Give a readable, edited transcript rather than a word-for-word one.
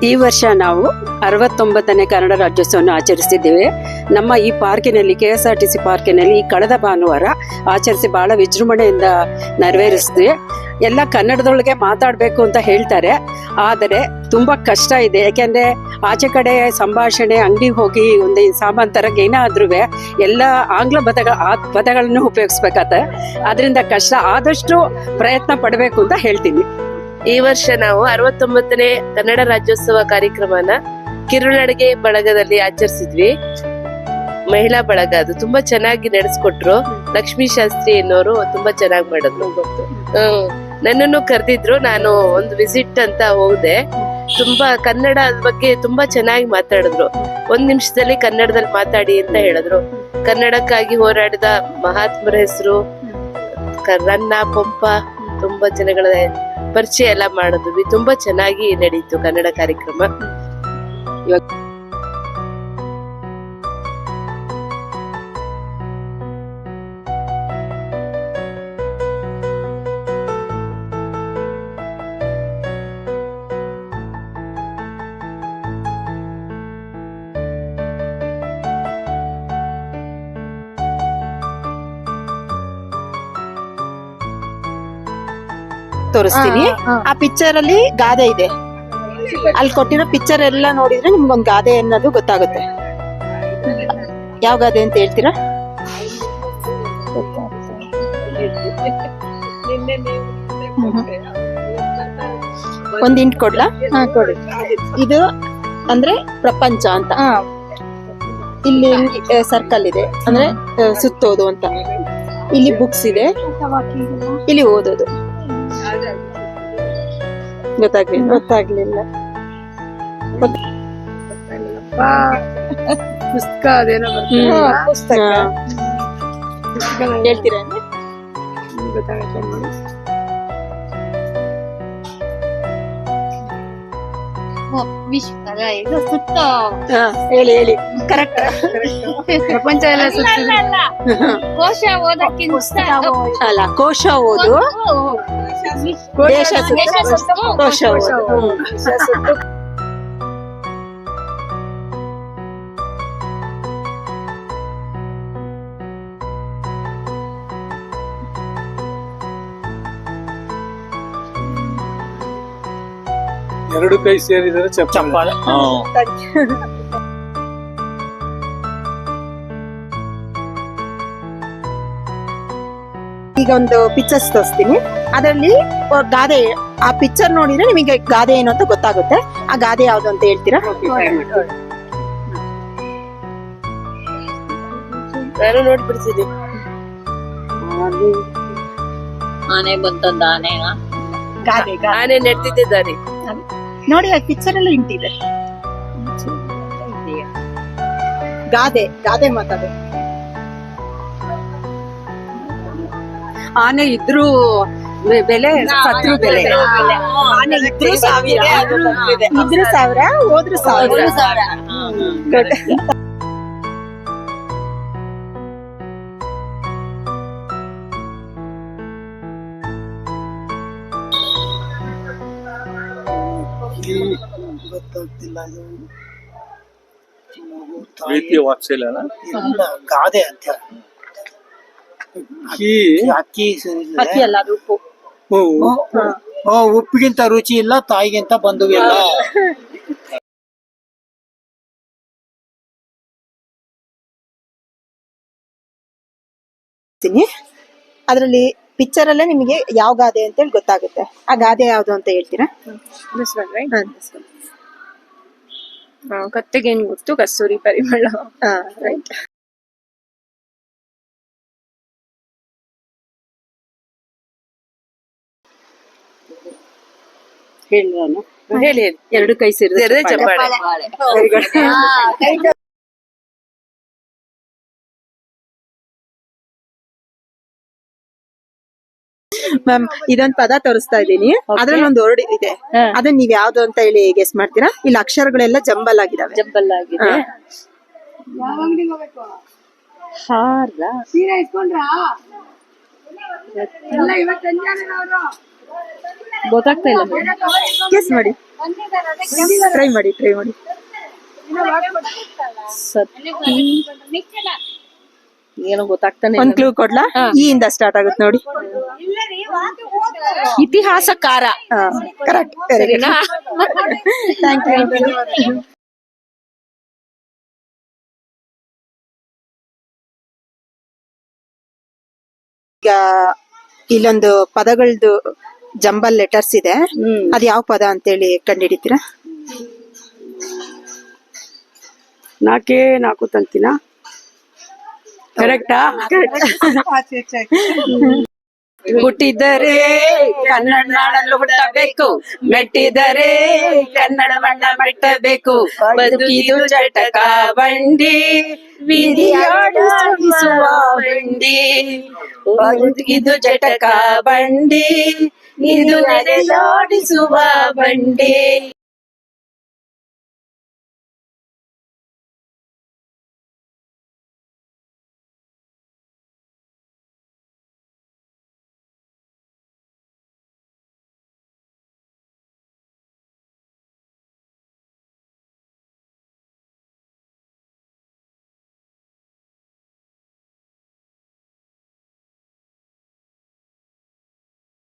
ಈ ವರ್ಷ ನಾವು 69ನೇ ಕನ್ನಡ ರಾಜ್ಯೋತ್ಸವವನ್ನು ಆಚರಿಸಿದ್ದೇವೆ. ನಮ್ಮ ಈ ಪಾರ್ಕಿನಲ್ಲಿ KSRTC ಪಾರ್ಕಿನಲ್ಲಿ ಈ ಕಳೆದ ಭಾನುವಾರ ಆಚರಿಸಿ ಬಹಳ ವಿಜೃಂಭಣೆಯಿಂದ ನೆರವೇರಿಸಿದ್ವಿ. ಎಲ್ಲ ಕನ್ನಡದೊಳಗೆ ಮಾತಾಡಬೇಕು ಅಂತ ಹೇಳ್ತಾರೆ, ಆದರೆ ತುಂಬಾ ಕಷ್ಟ ಇದೆ. ಯಾಕೆಂದ್ರೆ ಆಚೆ ಕಡೆ ಸಂಭಾಷಣೆ ಅಂಗಡಿಗೆ ಹೋಗಿ ಒಂದು ಸಾಮಾನು ತರಕ್ಕೆ ಏನಾದ್ರೂ ಎಲ್ಲ ಆಂಗ್ಲ ಪದಗಳನ್ನು ಉಪಯೋಗಿಸ್ಬೇಕಾಗತ್ತೆ. ಅದರಿಂದ ಕಷ್ಟ. ಆದಷ್ಟು ಪ್ರಯತ್ನ ಪಡಬೇಕು ಅಂತ ಹೇಳ್ತೀನಿ. ಈ ವರ್ಷ ನಾವು 69ನೇ ಕನ್ನಡ ರಾಜ್ಯೋತ್ಸವ ಕಾರ್ಯಕ್ರಮನ ಕಿರುನಡಿಗೆ ಬಳಗದಲ್ಲಿ ಆಚರಿಸಿದ್ವಿ. ಮಹಿಳಾ ಬಳಗ ಅದು ತುಂಬಾ ಚೆನ್ನಾಗಿ ನಡೆಸ್ಕೊಟ್ರು. ಲಕ್ಷ್ಮೀ ಶಾಸ್ತ್ರಿ ಎನ್ನೋರು ತುಂಬಾ ಚೆನ್ನಾಗಿ ಮಾಡಿದ್ರು. ನನ್ನನ್ನು ಕರೆದಿದ್ರು, ನಾನು ಒಂದು ವಿಸಿಟ್ ಅಂತ ಹೋದೆ. ತುಂಬಾ ಕನ್ನಡ ಬಗ್ಗೆ ತುಂಬಾ ಚೆನ್ನಾಗಿ ಮಾತಾಡಿದ್ರು. 1 ನಿಮಿಷದಲ್ಲಿ ಕನ್ನಡದಲ್ಲಿ ಮಾತಾಡಿ ಅಂತ ಹೇಳಿದ್ರು. ಕನ್ನಡಕ್ಕಾಗಿ ಹೋರಾಡಿದ ಮಹಾತ್ಮರ ಹೆಸರು, ರನ್ನ ಪಂಪ, ತುಂಬಾ ಜನಗಳ ಪರಿಚಯ ಎಲ್ಲ ಮಾಡಿದ್ವಿ. ತುಂಬಾ ಚೆನ್ನಾಗಿ ನಡೀತು ಕನ್ನಡ ಕಾರ್ಯಕ್ರಮ. ತೋರಿಸ್ತೀನಿ. ಆ ಪಿಕ್ಚರ್ ಅಲ್ಲಿ ಗಾದೆ ಇದೆ. ಅಲ್ಲಿ ಕೊಟ್ಟಿರೋ ಪಿಕ್ಚರ್ ಎಲ್ಲ ನೋಡಿದ್ರೆ ನಿಮ್ಗೊಂದು ಗಾದೆ ಅನ್ನೋದು ಗೊತ್ತಾಗುತ್ತೆ. ಯಾವ ಗಾದೆ ಅಂತ ಹೇಳ್ತೀರಾ? ಒಂದ್ ಇಂಟ್ ಕೊಡ್ಲಾ? ಕೊಡಿ. ಇದು ಅಂದ್ರೆ ಪ್ರಪಂಚ ಅಂತ. ಇಲ್ಲಿ ಸರ್ಕಲ್ ಇದೆ ಅಂದ್ರೆ ಸುತ್ತೋದು ಅಂತ. ಇಲ್ಲಿ ಬುಕ್ಸ್ ಇದೆ, ಇಲ್ಲಿ ಓದೋದು. ಗೊತ್ತಾಗ್ಲಿಲ್ಲ. ಪುಸ್ತಕ ಅದೇನೋ ಪುಸ್ತಕ ಹೇಳ್ತೀರಾ? ಹೇಳಿ ಕರೆಕ್ಟ್. ಪ್ರಪಂಚ ಎಲ್ಲ ಕೋಶ ಓದಕ್ಕಿಂತ ಅಲ್ಲ, ಕೋಶ ಓದು, ದೇಶ ಕೋಶ ಓದು. ಎರಡು ಕೈ ಸೇರಿದರೆ ಚಪ್ಪಾಳೆ. ಈಗ ಒಂದು ಪಿಕ್ಚರ್ಸ್ ತೋರಿಸ್ತೀನಿ. ಅದರಲ್ಲಿ ಗಾದೆ, ಆ ಪಿಕ್ಚರ್ ನೋಡಿದ್ರೆ ನಿಮಗೆ ಗಾದೆ ಏನು ಅಂತ ಗೊತ್ತಾಗುತ್ತೆ. ಆ ಗಾದೆ ಯಾವ್ದು ಅಂತ ಹೇಳ್ತೀರಾ? ನಾನು ನೋಡ್ಬಿಡ್ತೀನಿ. ಆನೆ ಬಂತಂದ ಆನೆ ಆನೆ ನೆಡ್ತಿದ್ದಾರೆ ನೋಡಿ. ಆ ಪಿಕ್ಚರ್ ಎಲ್ಲ ಇಂಟಿದೆ. ಗಾದೆ ಗಾದೆ ಮಾತಾಡು. ಆನೆ ಇದ್ರೂ ಬೆಲೆ, ಸತ್ರು ಬೆಲೆ. ಆನೆ ಇದ್ರೂ ಸಾವಿರ, ಇದ್ರೂ ಸಾವಿರ, ಹೋದ್ರು ಸಾವಿರ. ಗೊತ್ತಾಗ್ತಿಲ್ಲ. ಪ್ರೀತಿಯ ವಾತ್ಸಲ್ಯನ ಗಾದೆ ಅಂತ. ಅಕ್ಕಿ ಅಲ್ಲ, ಅದು ಉಪ್ಪು. ಉಪ್ಪಿಗಿಂತ ರುಚಿ ಇಲ್ಲ, ತಾಯಿಗಿಂತ ಬಂಧುವಿಲ್ಲ. ಅದ್ರಲ್ಲಿ ಪಿಕ್ಚರ್ ಅಲ್ಲೇ ನಿಮಗೆ ಯಾವ ಗಾದೆ ಅಂತ ಹೇಳಿ ಗೊತ್ತಾಗುತ್ತೆ. ಆ ಗಾದೆ ಯಾವ್ದು ಅಂತ ಹೇಳ್ತೀರಾ? ಕತ್ತೆಗೇನ್ ಗೊತ್ತು, ಕಸ್ತೂರಿ ಪರಿಮಳ. ರೈಟ್. ಹೇಳಿ ನಾನು ಹೇಳಿ. ಎರಡು ಕೈ ಸೇರಿದರೆ ಚಪ್ಪಾಳೆ. ಮ್ಯಾಮ್, ಇದೊಂದ್ ಪದ ತೋರಿಸ್ತಾ ಇದ್ದೀನಿ. ಅದ್ರಲ್ಲಿ ಒಂದು ವರ್ಡ್ ಇದೆ. ಅದನ್ನ ನೀವ್ ಯಾವ್ದು ಅಂತ ಹೇಳಿ ಗೆಸ್ ಮಾಡ್ತೀರಾ? ಇಲ್ಲಿ ಅಕ್ಷರಗಳೆಲ್ಲ ಜಂಬಲ್ ಆಗಿದಾವೆ. ಜಂಬಲ್ ಆಗಿದೆ. ಹಾರ. ಗೊತ್ತಾಗ್ತಾ ಇಲ್ಲ ಗೆಸ್ ಮಾಡಿ, ಟ್ರೈ ಮಾಡಿ. ಏನೋ ಗೊತ್ತಾಗ್ತಾನೆ ಒಂದ್ ಕ್ಲೂ ಕೊಡ್ಲಾ? ಈ ಇಂದ ಸ್ಟಾರ್ಟ್ ಆಗುತ್ತೆ ನೋಡಿ. ಇತಿಹಾಸಕಾರ. ಕರೆಕ್ಟ್. ಸರಿನಾ? Thank you. ಈಗ ಇಲ್ಲೊಂದು ಪದಗಳದ್ದು ಜಂಬಲ್ ಲೆಟರ್ಸ್ ಇದೆ. ಅದ್ ಯಾವ ಪದ ಅಂತೇಳಿ ಕಂಡಿಡಿತೀರಾ? 4 ತಂತಿನ ಕರೆಕ್ಟಾ? ಹುಟ್ಟಿದರೆ ಕನ್ನಡ ನಾಡನ್ನು ಹುಟ್ಟಬೇಕು, ಮೆಟ್ಟಿದರೆ ಕನ್ನಡ ಮಣ್ಣ ಮೆಟ್ಟಬೇಕು. ಬದುಕಿದು ಜಟಕ ಬಂಡಿ, ವಿಧಿಯಾಡಿಸುವ ಬಂಡಿ. ಬದುಕಿದು ಜಟಕ ಬಂಡಿ, ಇದು ನಡೆದಾಡಿಸುವ ಬಂಡಿ.